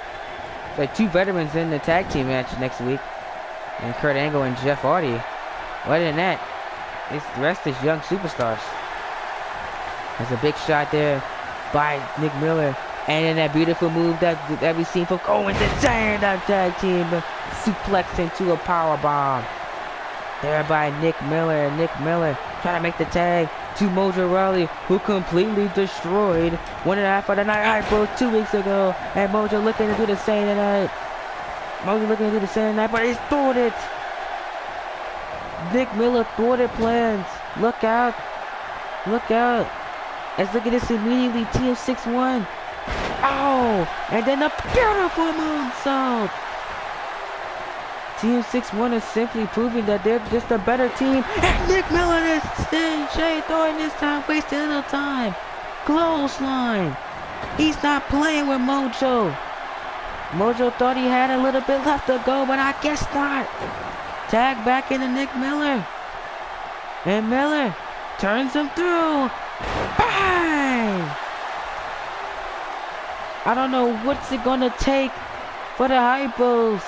Like 2 veterans in the tag team match next week. And Kurt Angle and Jeff Hardy. Other than that, the rest is young superstars. There's a big shot there by Nick Miller. And then that beautiful move that we've seen from Owens and Zayn, that tag team suplex into a powerbomb. There by Nick Miller. Nick Miller trying to make the tag to Mojo Rawley, who completely destroyed 1.5 of the Night Hypo 2 weeks ago. And Mojo looking to do the same tonight. But he's thwarted. Nick Miller thwarted plans. Look out. Look out. Let's look at this immediately. TM61. Oh! And then a beautiful moonsault. TM61 is simply proving that they're just a better team. And Nick Miller is Shane Thornton this time, wasting a little time. Clothesline. He's not playing with Mojo. Mojo thought he had a little bit left to go, but I guess not. Tag back into Nick Miller. And Miller turns him through. Bang! I don't know what's it gonna take for the Hypos,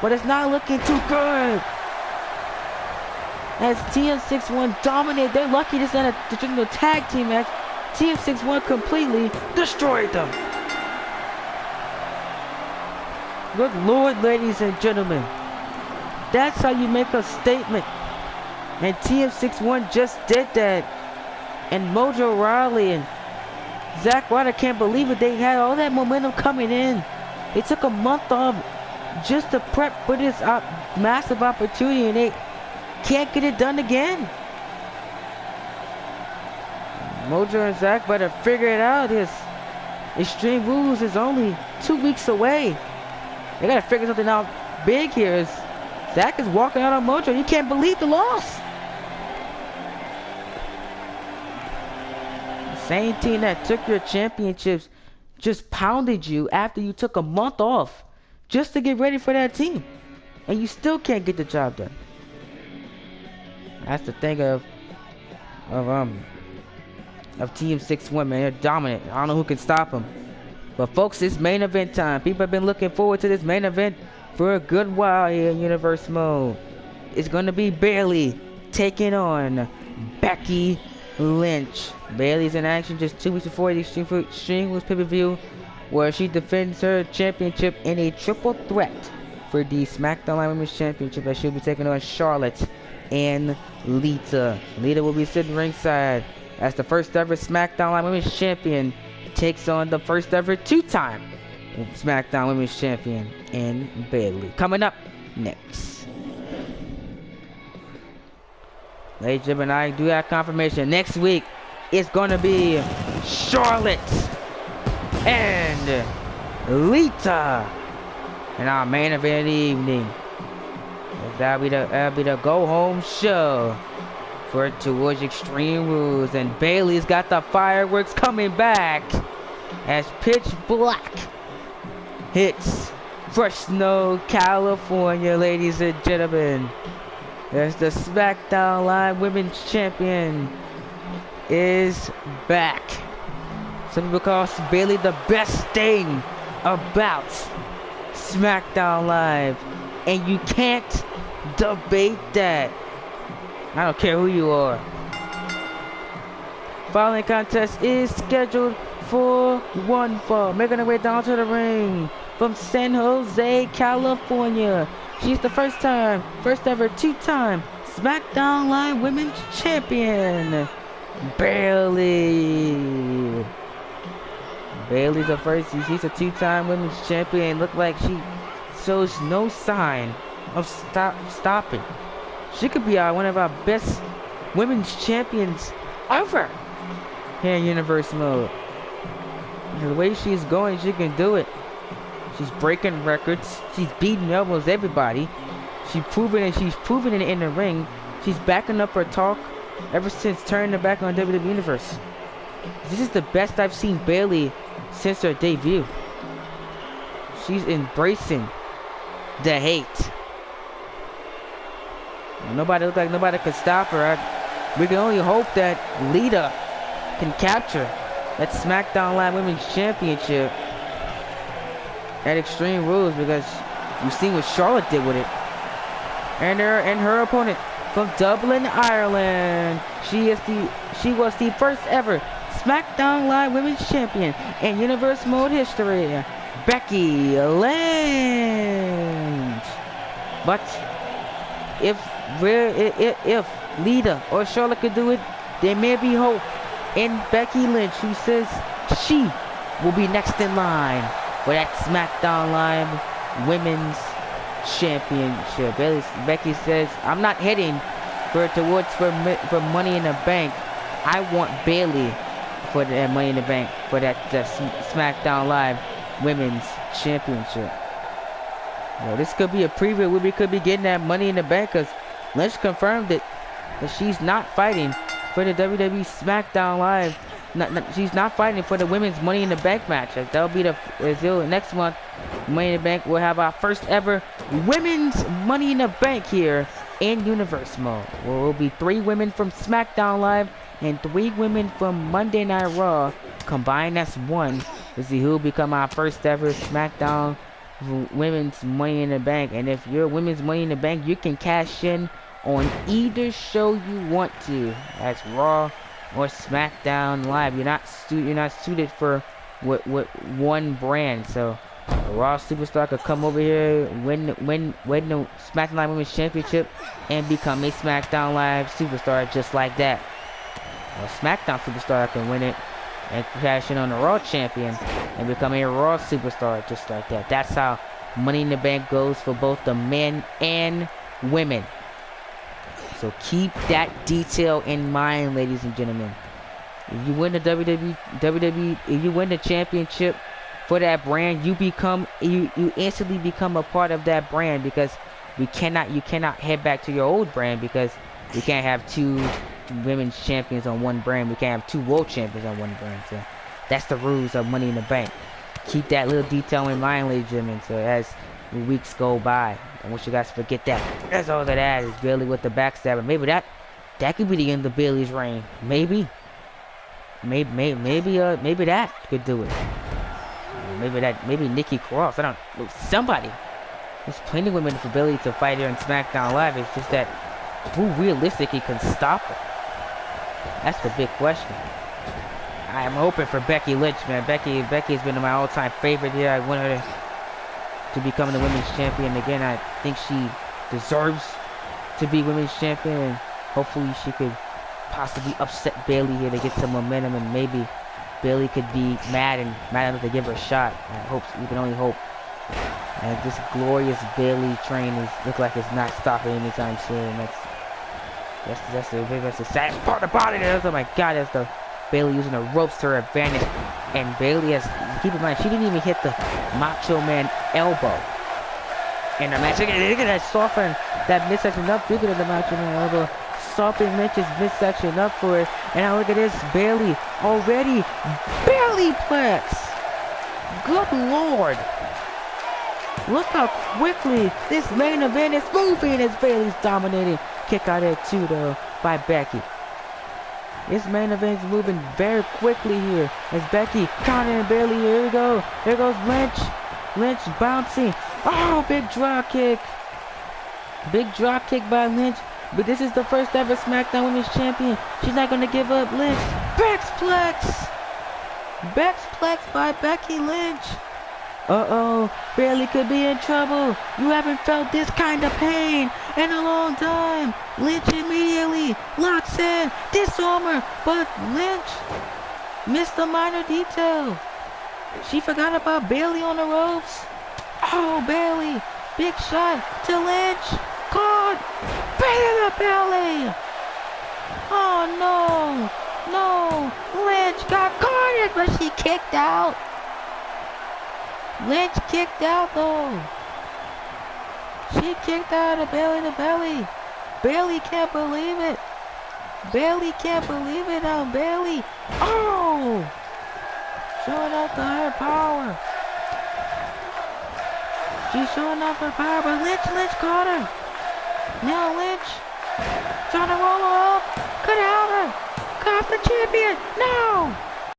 but it's not looking too good. As TM61 dominate, they're lucky this is not a traditional tag team match. TM61 completely destroyed them. Good Lord, ladies and gentlemen. That's how you make a statement. And TM61 just did that. And Mojo Rawley and Zack Ryder can't believe it. They had all that momentum coming in. They took a month off just to prep for this massive opportunity, and they can't get it done again. Mojo and Zack better figure it out. His Extreme Rules is only 2 weeks away. They gotta figure something out big here. Zack is walking out on Mojo. You can't believe the loss. The same team that took your championships just pounded you after you took a month off just to get ready for that team, and you still can't get the job done. That's the thing of TM61, man. They're dominant. I don't know who can stop them. But folks, it's main event time. People have been looking forward to this main event for a good while here in Universe Mode. It's going to be Bayley taking on Becky Lynch. Bayley's in action just 2 weeks before the Extreme Rules pay-per-view, where she defends her championship in a triple threat for the Smackdown Live Women's Championship, as she'll be taking on Charlotte and Lita. Lita will be sitting ringside as the first ever Smackdown Live Women's Champion takes on the first ever 2-time Smackdown Women's Champion in Bayley. Coming up next. Ladies and gentlemen, I do have confirmation. Next week, it's going to be Charlotte and Lita in our main event of the evening. That'll be the go-home show for towards Extreme Rules. And Bayley's got the fireworks coming back as Pitch Black hits Fresno, California, ladies and gentlemen. As the Smackdown Live Women's Champion is back. Some people call Bayley the best thing about Smackdown Live, and you can't debate that. I don't care who you are. Following contest is scheduled for one fall, making her way down to the ring from San Jose, California. She's the first ever 2-time Smackdown Live Women's Champion, Bayley. Bayley's the first. She's a 2-time Women's Champion. Look like she shows no sign of stopping. She could be one of our best Women's Champions ever here in Universe Mode. The way she's going, she can do it. She's breaking records. She's beating almost everybody. She's proven it in the ring. She's backing up her talk ever since turning her back on WWE Universe. This is the best I've seen Bayley since her debut. She's embracing the hate. Nobody looks like nobody can stop her. We can only hope that Lita can capture that SmackDown Live Women's Championship at Extreme Rules, because you've seen what Charlotte did with it. And her opponent from Dublin, Ireland. She was the first ever SmackDown Live Women's Champion in Universe Mode history, Becky Lynch. But if Lita or Charlotte could do it, there may be hope in Becky Lynch, who says she will be next in line for that SmackDown Live Women's Championship. Becky says, I'm not heading for Money in the Bank. I want Bayley for that Money in the Bank, for that SmackDown Live Women's Championship. Well, this could be a preview. We could be getting that Money in the Bank, because Lynch confirmed that she's not fighting for the WWE SmackDown Live. She's not fighting for the Women's Money in the Bank match. That'll be next month. Money in the Bank. We'll have our first ever Women's Money in the Bank here in Universe Mode. Will be 3 women from SmackDown Live and 3 women from Monday Night Raw combined as one to see who will become our first ever SmackDown Women's Money in the Bank. And if you're Women's Money in the Bank, you can cash in on either show you want to. That's Raw or SmackDown Live. You're not suited for what one brand. So a Raw superstar could come over here, win the SmackDown Live Women's Championship, and become a SmackDown Live superstar just like that. A SmackDown superstar can win it and cash in on the Raw champion and become a Raw superstar just like that. That's how Money in the Bank goes for both the men and women. So keep that detail in mind, ladies and gentlemen. If you win the WWE, if you win the championship for that brand, you instantly become a part of that brand, because you cannot head back to your old brand, because you can't have 2 women's champions on one brand. We can't have 2 world champions on one brand. So that's the rules of Money in the Bank. Keep that little detail in mind, ladies and gentlemen. So as the weeks go by, I want you guys to forget that. That's all that is Bayley with the backstabber. Maybe that could be the end of Bayley's reign. Maybe that could do it. Maybe Nikki Cross. I don't know. Somebody. There's plenty of women for Bayley to fight here in SmackDown Live. It's just that who realistically can stop her? That's the big question. I am hoping for Becky Lynch, man. Becky has been my all-time favorite here. I want her to become the women's champion again. I think she deserves to be women's champion, and hopefully she could possibly upset Bayley here to get some momentum, and maybe Bayley could be mad enough to give her a shot. We can only hope. And this glorious Bayley train looks like it's not stopping anytime soon. That's the sad part about it. Oh my God, that's the Bayley using the ropes to her advantage. And Bayley has, keep in mind, she didn't even hit the Macho Man elbow in the match. Look at that, soften that midsection up bigger than the Macho Man elbow. Soften Lynch's midsection up for it. And now look at this, Bayley already Bayley plex. Good Lord. Look how quickly this main event is moving as Bayley's dominating. Kick out there too though by Becky. This main event is moving very quickly here as Becky countering Bayley. Here we go. There goes Lynch. Lynch bouncing. Oh, big drop kick. Big drop kick by Lynch. But this is the first ever SmackDown Women's Champion. She's not going to give up. Lynch. Bexplex. Bexplex by Becky Lynch. Uh-oh. Bayley could be in trouble. You haven't felt this kind of pain in a long time. Lynch immediately locks in. Disarmer. But Lynch missed a minor detail. She forgot about Bayley on the ropes. Oh, Bayley. Big shot to Lynch. Caught. Bayley the belly. Oh, no. No. Lynch got caught, but she kicked out. Lynch kicked out though. She kicked out of Bayley to belly. Bayley can't believe it. Bayley can't believe it now. Bayley. Oh Showing off the her power. She's showing off her power, but Lynch caught her. Now Lynch trying to roll her up. Cut out her. Cut off the champion. No.